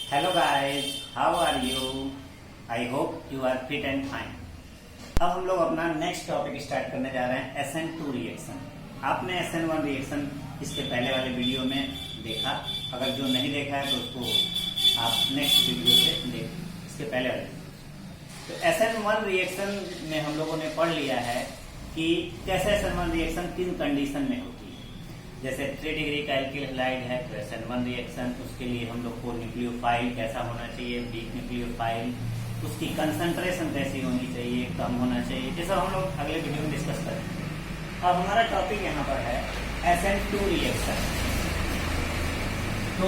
Hello guys, how are you? I hope you are fit and fine. अब हम लोग अपना नेक्स्ट टॉपिक स्टार्ट करने जा रहे हैं SN2 रिएक्शन। आपने SN1 रिएक्शन इसके पहले वाले वीडियो में देखा। अगर जो नहीं देखा है तो उसको आप नेक्स्ट वीडियो से देख, इसके पहले वाले। तो SN1 रिएक्शन में हम लोगों ने पढ़ लिया है कि कैसे SN1 रिएक्शन 3 कंडीशन में होती है। जैसे 3 डिग्री का एल्किल हैलाइड है तो SN1 रिएक्शन, उसके लिए हम लोग को न्यूक्लियोफाइल कैसा होना चाहिए, वीक न्यूक्लियोफाइल, उसकी कंसंट्रेशन कैसी होनी चाहिए, कम होना चाहिए, जैसा हम लोग अगले वीडियो में डिस्कस करेंगे। अब हमारा टॉपिक यहाँ पर है SN2 रिएक्शन। तो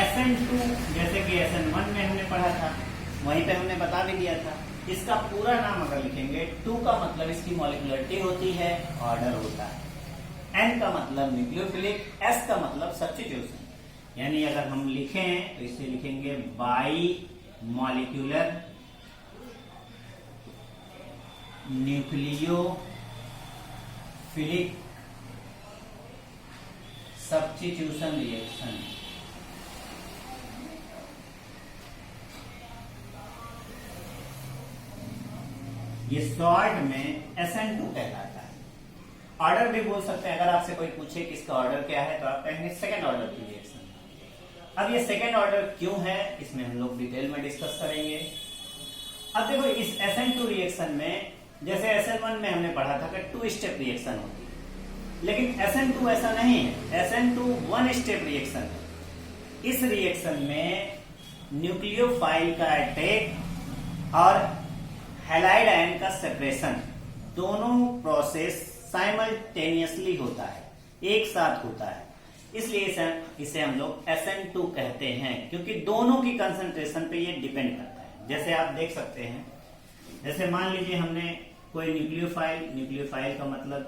SN2 जैसे कि SN1 में हमने पढ़ा था, वहीं पे हमने बता भी दिया था। इसका पूरा नाम अगर लिखेंगे, 2 का मतलब इसकी मॉलिक्युलरिटी होती है, ऑर्डर होता है। N का मतलब न्यूक्लियोफिलिक, S का मतलब सब्स्टिट्यूशन। यानी अगर हम लिखें तो इसे लिखेंगे by molecular nucleophilic substitution reaction. ये शॉर्ट में SN2 कहलाता है। ऑर्डर भी बोल सकते हैं। अगर आपसे कोई पूछे कि इसका ऑर्डर क्या है तो आप कहेंगे सेकंड ऑर्डर की रिएक्शन। अब ये सेकंड ऑर्डर क्यों है, इसमें हम लोग डिटेल में डिस्कस करेंगे। अब देखो, इस SN2 रिएक्शन में जैसे SN1 में हमने पढ़ा था कि 2 स्टेप रिएक्शन होती है, लेकिन SN2 ऐसा नहीं है। SN2 1 स्टेप रिएक्शन है। इस रिएक्शन में न्यूक्लियोफाइल का अटैक और हैलाइड आयन का सेपरेशन, दोनों प्रोसेस साइमल्टेनियसली होता है, एक साथ होता है। इसलिए इसे हम लोग SN2 कहते हैं, क्योंकि दोनों की कंसंट्रेशन पे ये डिपेंड करता है। जैसे आप देख सकते हैं, जैसे मान लीजिए हमने कोई न्यूक्लियोफाइल का मतलब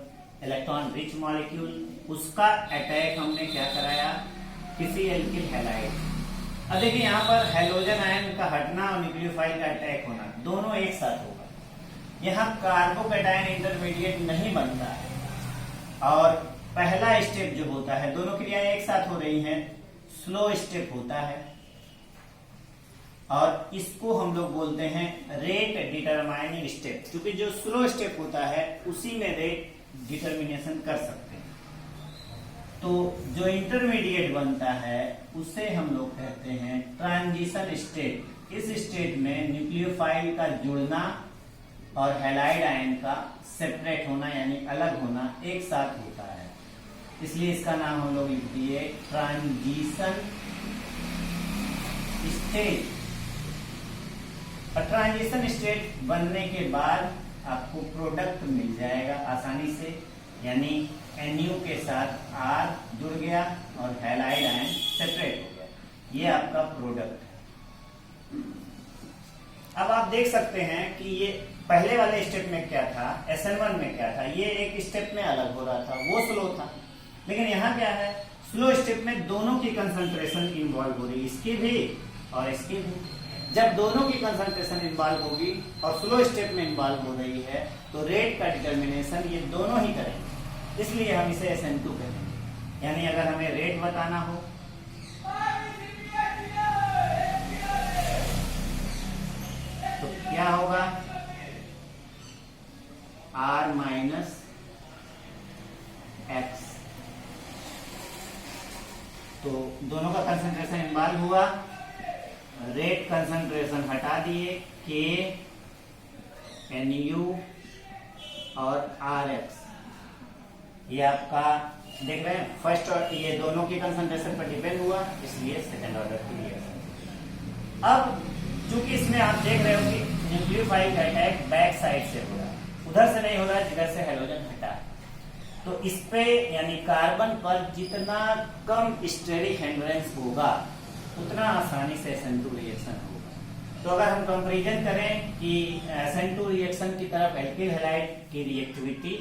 इलेक्ट्रॉन रिच मॉलिक्यूल, उसका अटैक हमने क्या कराया, किसी एल्किल हैलाइड। अब देखिए यहाँ पर हैलोजन आयन का हटना और न्यूक्लियोफाइल का अटैक होना, दोनों एक साथ होगा। यहाँ कार्बोकैटायन इंटरमीडिएट नहीं बनता है और पहला स्टेप जो होता है, दोनों क्रियाएं एक साथ हो रही हैं, स्लो स्टेप होता है और इसको हम लोग बोलते हैं रेट डिटरमाइनिंग स्टेप। क्योंकि जो स्लो स्टेप होता है उसी में रेट डिटर्मिनेशन कर सकते हैं। तो जो इंटरमीडिएट बनता है उसे हम लोग कहते हैं ट्रांजिशन स्टेट। इस स्टेट में न्यूक्लियोफाइल का जुड़ना और हैलाइड आयन का सेपरेट होना यानी अलग होना एक साथ होता है। इसलिए इसका नाम हम लोग लिख दिए ट्रांजिशन स्टेट। और ट्रांजिशन स्टेट बनने के बाद आपको प्रोडक्ट मिल जाएगा आसानी से, यानी NU के साथ R जुड़ गया और हैलाइड आयन सेपरेट हो गया। ये आपका प्रोडक्ट है। अब आप देख सकते हैं कि ये पहले वाले स्टेप में क्या था, SN1 में क्या था, ये एक स्टेप में अलग हो रहा था, वो स्लो था। लेकिन यहाँ क्या है, स्लो स्टेप में दोनों की कंसंट्रेशन इन्वॉल्व हो रही है, इसकी भी और इसकी भी। जब दोनों की कंसंट्रेशन इन्वॉल्व होगी और स्लो स्टेप में इन्वॉल्व हो रही है तो रेट का डिटर्मिनेशन ये दोनों ही करेंगे। इसलिए हम इसे SN2 कहते हैं। यानी अगर हमें रेट बताना हो तो क्या होगा, R माइनस एक्स। तो दोनों का कंसंट्रेशन इन्वॉल्व हुआ, रेट कंसंट्रेशन हटा दिए, K NU और RX। ये आपका देख रहे हैं फर्स्ट, और ये दोनों की कंसंट्रेशन पर डिपेंड हुआ, इसलिए सेकंड ऑर्डर की रिएक्शन। अब चूंकि इसमें आप देख रहे हो कि न्यूक्लियोफाइल का अटैक बैक साइड से हो रहा है, उधर से नहीं हो रहा है जिधर से हैलोजन हटा है। तो इस पे यानी कार्बन पर जितना कम स्टेरिक हिंड्रेंस होगा उतना आसानी से SN2 रिएक्शन होगा। तो अगर हम कंपैरिजन करें कि SN2 रिएक्शन की तरफ एल्किल हैलाइड की रिएक्टिविटी,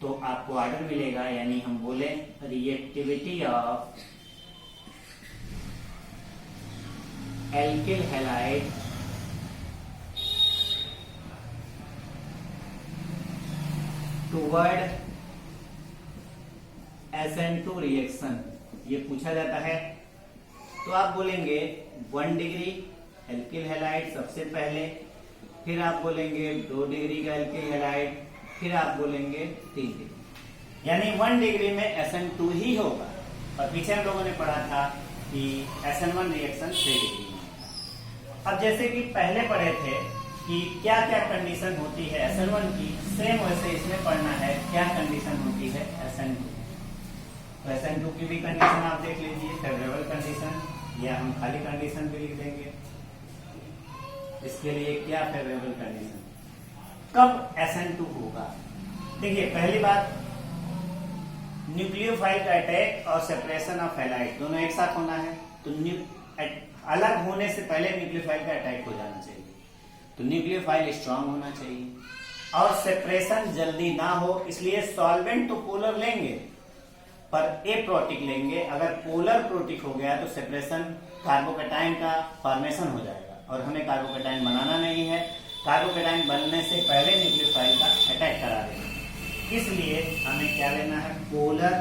तो आपको ऑर्डर मिलेगा, यानी हम बोले reactivity of alkyl halide toward SN2 reaction. ये पूछा जाता है तो आप बोलेंगे 1 डिग्री एल्किल हैलाइड सबसे पहले, फिर आप बोलेंगे 2 डिग्री का एल्किल हैलाइड, फिर आप बोलेंगे 3 डिग्री, यानी 1 डिग्री में SN2 ही होगा। और पीछे हम लोगों ने पढ़ा था कि SN1 रिएक्शन 3 डिग्री में होगा। अब जैसे कि पहले पढ़े थे कि क्या क्या कंडीशन होती है SN1 की, सेम वैसे इसमें पढ़ना है क्या कंडीशन होती है SN2। तो SN2 की भी कंडीशन आप देख लीजिए, फेवरेबल कंडीशन, या हम खाली कंडीशन भी लिख देंगे। इसके लिए क्या फेवरेबल कंडीशन, कब SN2 होगा। देखिए पहली बात, न्यूक्लियोफाइल का अटैक और सेपरेशन ऑफ हैलाइड दोनों एक साथ होना है। तो अलग होने से पहले न्यूक्लियोफाइल का अटैक हो जाना चाहिए, तो न्यूक्लियोफाइल स्ट्रांग होना चाहिए, और सेपरेशन जल्दी ना हो, इसलिए सॉल्वेंट तो पोलर लेंगे पर एप्रोटिक लेंगे। अगर पोलर प्रोटिक हो गया तो सेपरेशन कार्बोकेटाइन का फॉर्मेशन हो जाएगा, और हमें कार्बोकेटाइन बनाना नहीं है। कार्बोकेटाइन बनने से पहले न्यूक्लियोफाइल का अटैक करा देंगे, इसलिए हमें क्या लेना है, पोलर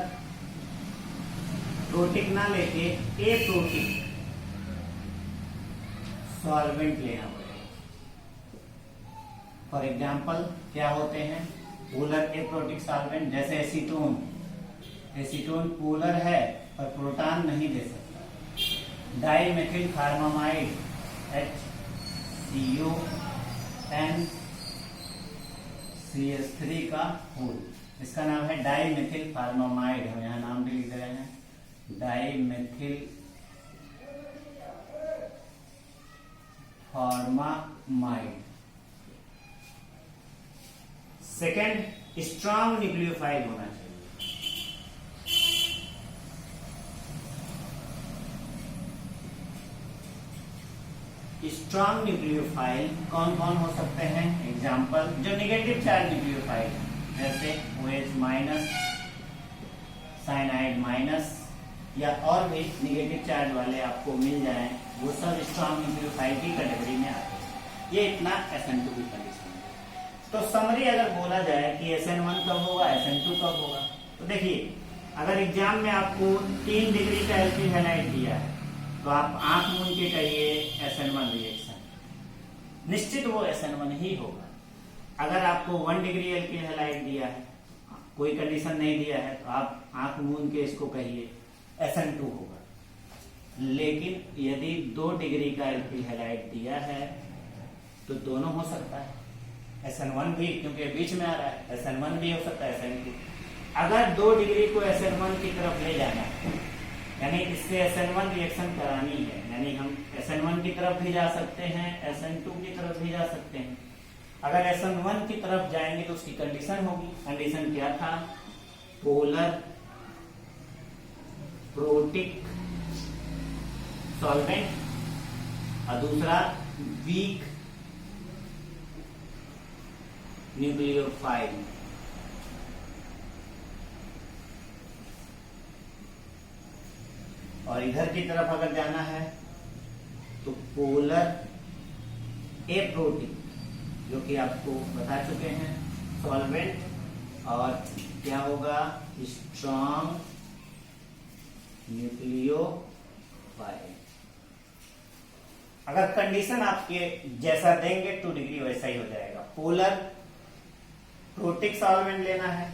प्रोटिक ना लेके एप्रोटिक सॉल्वेंट लेना पड़ेगा। फॉर एग्जाम्पल क्या होते हैं पोलर एप्रोटिक सॉल्वेंट, जैसे एसीटोन। एसीटोन पोलर है पर प्रोटॉन नहीं दे सकता। डाइमेथिल फार्मामाइड HCONCH3 का होल, इसका नाम है डाइमेथिल फार्मामाइड। हम यहाँ नाम भी लिख रहे हैं, डाइमेथिल फार्मामाइड। सेकेंड, स्ट्रॉन्ग न्यूक्लियोफाइल होना चाहिए। स्ट्रॉन्ग न्यूक्लियोफाइल कौन कौन हो सकते हैं, एग्जाम्पल जो निगेटिव चार्ज न्यूक्लियोफाइल जैसे OH माइनस, साइनाइड माइनस, या और भी निगेटिव चार्ज वाले आपको मिल जाएं, वो सब स्ट्रॉन्ग न्यूक्लियोफाइल की कैटेगरी में आते हैं। ये इतना SN2 की कंडीशन है। तो समरी अगर बोला जाए कि SN1 कब होगा, SN2 कब होगा, तो देखिए अगर एग्जाम में आपको 3 डिग्री का एल्किल हैलाइड दिया है तो आप आंख मूंद के कहिए SN1 रिएक्शन, निश्चित वो SN1 ही होगा। अगर आपको 1 डिग्री एल्किल हैलाइड दिया है, कोई कंडीशन नहीं दिया है, तो आप आंख मूंद के इसको कहिए SN2 होगा। लेकिन यदि 2 डिग्री का एल्किल हैलाइड दिया है तो दोनों हो सकता है, SN1 भी, क्योंकि बीच में आ रहा है, SN1 भी हो सकता है SN2। अगर 2 डिग्री को SN1 की तरफ ले जाना है, यानी इससे SN1 रिएक्शन करानी है, यानी हम SN1 की तरफ भी जा सकते हैं, SN2 की तरफ भी जा सकते हैं। अगर SN1 की तरफ जाएंगे तो उसकी कंडीशन होगी, कंडीशन क्या था, पोलर प्रोटिक सॉल्वेंट, और दूसरा वीक न्यूक्लियोफाइल। और इधर की तरफ अगर जाना है तो पोलर एप्रोटिक, जो कि आपको बता चुके हैं, सॉल्वेंट, और क्या होगा, स्ट्रॉन्ग न्यूक्लियोफाइल। अगर कंडीशन आपके जैसा देंगे 2 डिग्री वैसा ही हो जाएगा। पोलर प्रोटिक सॉल्वेंट लेना है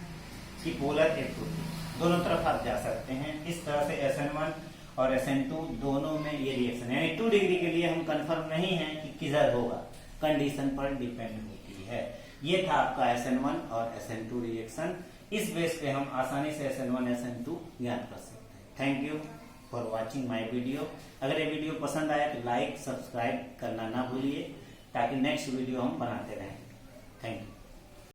कि पोलर एप्रोटिक, दोनों तरफ आप जा सकते हैं। इस तरह से SN1 और SN2 दोनों में ये रिएक्शन, यानी 2 डिग्री के लिए हम कंफर्म नहीं है कि किधर होगा, कंडीशन पर डिपेंड होती है। ये था आपका SN1 और SN2 रिएक्शन। इस बेस पे हम आसानी से SN1 SN2 ज्ञात कर सकते हैं। Thank you for watching my video. अगर ये वीडियो पसंद आया तो लाइक सब्सक्राइब करना ना भूलिए, ताकि नेक्स्ट वीडियो हम बनाते रहें। Thank you.